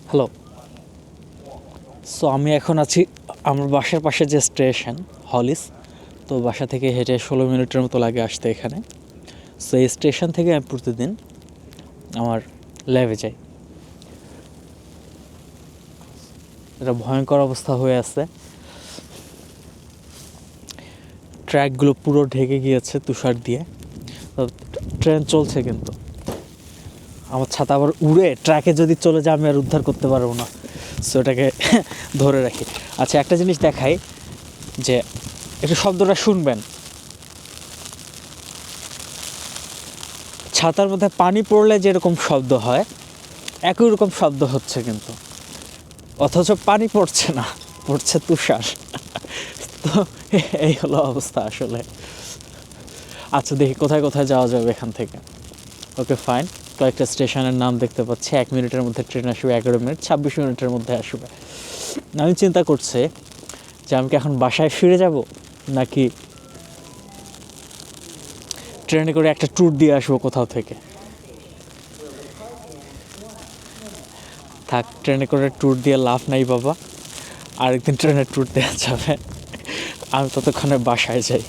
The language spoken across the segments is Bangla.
হ্যালো। সো আমি এখন আছি আমার বাসার পাশে যে স্টেশন হলিস, তো বাসা থেকে হেঁটে 16 মিনিটের মতো লাগে আসতে এখানে। সো এই স্টেশন থেকে আমি প্রতিদিন আমার ল্যাবে যাই। এটা ভয়ঙ্কর অবস্থা হয়ে আছে, ট্র্যাকগুলো পুরো ঢেকে গিয়েছে তুষার দিয়ে। তো ট্রেন চলছে কিন্তু আমার ছাতা আবার উড়ে ট্র্যাকে যদি চলে যায় আমি আর উদ্ধার করতে পারবো না, সো এটাকে ধরে রাখি। আচ্ছা, একটা জিনিস দেখাই, যে একটু শব্দটা শুনবেন। ছাতার মধ্যে পানি পড়লে যেরকম শব্দ হয় একই রকম শব্দ হচ্ছে কিন্তু, অথচ পানি পড়ছে না, পড়ছে তুষার। তো এই হলো অবস্থা আসলে। আচ্ছা, দেখি কোথায় কোথায় যাওয়া যাবে এখান থেকে। ওকে ফাইন, কয়েকটা স্টেশনের নাম দেখতে পাচ্ছি। 1 মিনিটের মধ্যে ট্রেন আসবে, 11 মিনিট, 26 মিনিটের মধ্যে আসবে। আমি চিন্তা করছি যে আমি কি এখন বাসায় ফিরে যাব, নাকি ট্রেনে করে একটা ট্যুর দিয়ে আসবো কোথাও থেকে। থাক, ট্রেনে করে ট্যুর দিয়ে লাভ নাই বাবা, আরেকদিন ট্রেনের ট্যুর দেওয়া যাবে। আমি ততক্ষণে বাসায় যাই।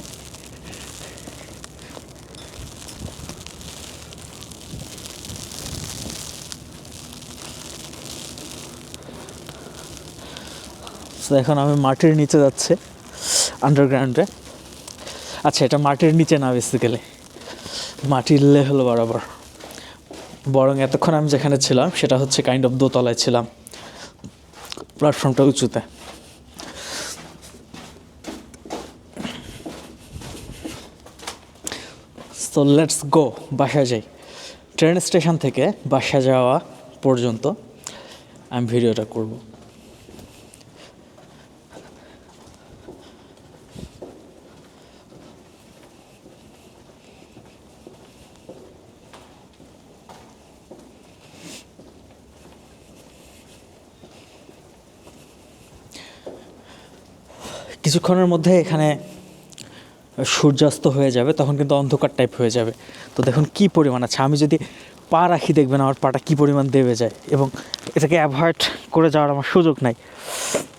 তো এখন আমি মাটির নিচে যাচ্ছি, আন্ডারগ্রাউন্ডে। আচ্ছা, এটা মাটির নিচে না, বেসিক্যালি মাটির লেভেল বরাবর। বরং এতক্ষণ আমি যেখানে ছিলাম সেটা হচ্ছে কাইন্ড অফ দোতলায় ছিলাম, প্ল্যাটফর্মটা উঁচুতে। সো লেটস গো, বাসায় যাই। ট্রেন স্টেশন থেকে বাসা যাওয়া পর্যন্ত আমি ভিডিওটা করব। কিছুক্ষণের মধ্যে এখানে সূর্যাস্ত হয়ে যাবে, তখন কিন্তু অন্ধকার টাইপ হয়ে যাবে। তো দেখুন কী পরিমাণ আছে, আমি যদি পা রাখি দেখবেন আমার পাটা কী পরিমাণ দেবে যায়, এবং এটাকে অ্যাভয়েড করে যাওয়ার আমার সুযোগ নাই।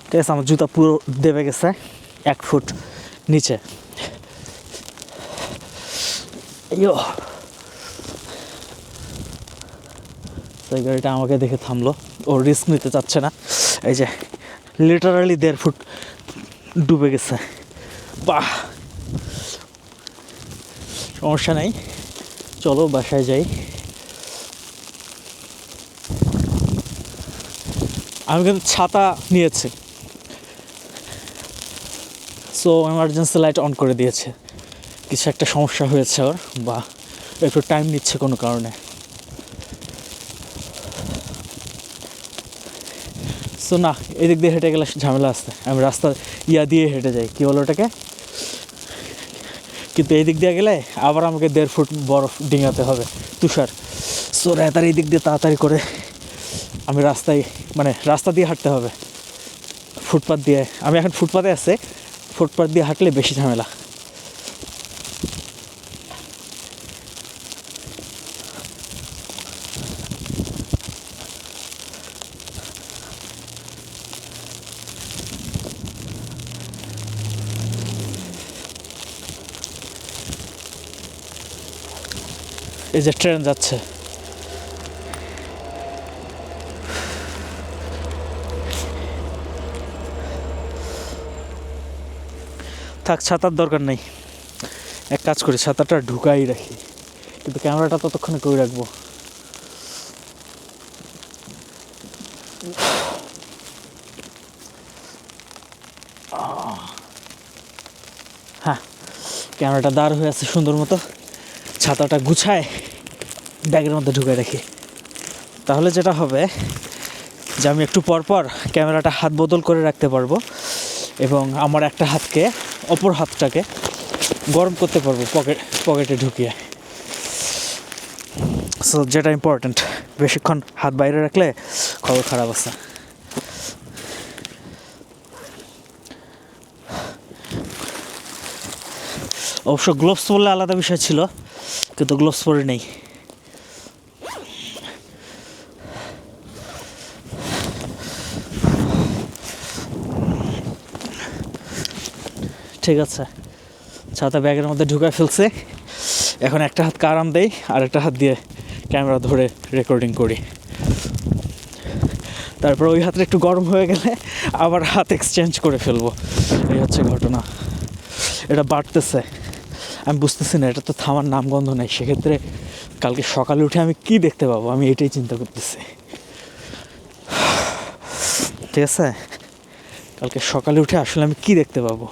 ঠিক আছে, আমার জুতা পুরো দেবে গেছে 1 ফুট নিচে। ইয়ো, তো এই গাড়িটা আমাকে দেখে থামলো, ও রিস্ক নিতে চাচ্ছে না। এই যে লিটারালি 1.5 ফুট ডুবে গেছে। বাহ, সমস্যা নাই, চলো বাসায় যাই। আমি কিন্তু ছাতা নিয়েছি, সো এমার্জেন্সি লাইট অন করে দিয়েছে। কিছু একটা সমস্যা হয়েছে ওর, বা একটু টাইম নিচ্ছে কোনো কারণে। সো না, এদিক দিয়ে হেঁটে গেলে ঝামেলা আসছে, আমি রাস্তা দিয়ে হেঁটে যাই, কী বলো ওটাকে। কিন্তু এই দিক দিয়ে গেলে আবার আমাকে 1.5 ফুট বরফ ডিঙাতে হবে, তুষার। সো রাতার এই দিক দিয়ে তাড়াতাড়ি করে আমি রাস্তা দিয়ে হাঁটতে হবে, ফুটপাথ দিয়ে। আমি এখন ফুটপাথে আছে, ফুটপাথ দিয়ে হাঁটলে বেশি ঝামেলা। এই যে ট্রেন যাচ্ছে, থাক, ছাতার দরকার নেই। এক কাজ করি, ছাতাটা ঢুকাই রাখি, কিন্তু ক্যামেরাটা ততক্ষণে করে রাখবো। হ্যাঁ, ক্যামেরাটা দাঁড় হয়ে আছে সুন্দর মতো, ছাতাটা গুছায় ব্যাগের মধ্যে ঢুকাই রাখি। তাহলে যেটা হবে যে আমি একটু পর পর ক্যামেরাটা হাত বদল করে রাখতে পারবো, এবং আমার একটা হাতকে, অপর হাতটাকে গরম করতে পারবো পকেটে ঢুকিয়ে। সো যেটা ইম্পর্ট্যান্ট, বেশিক্ষণ হাত বাইরে রাখলে খবর খারাপ আছে। অবশ্য গ্লোভস পরলে আলাদা বিষয় ছিল, কিন্তু গ্লোভস পরে নেই। ঠিক আছে, ছাতা ব্যাগের মধ্যে ঢুকায় ফেলছে। এখন একটা হাত আরাম দেই, আর একটা হাত দিয়ে ক্যামেরা ধরে রেকর্ডিং করি। তারপর ওই হাতটা একটু গরম হয়ে গেলে আবার হাত এক্সচেঞ্জ করে ফেলবো। এই হচ্ছে ঘটনা। এটা বাড়তেছে, আমি বুঝতেছি না, এটা তো থামার নামগন্ধ নেই। সেক্ষেত্রে কালকে সকালে উঠে আমি কি দেখতে পাবো, আমি এটাই চিন্তা করতেছি। ঠিক আছে, কালকে সকালে উঠে আসলে আমি কি দেখতে পাবো।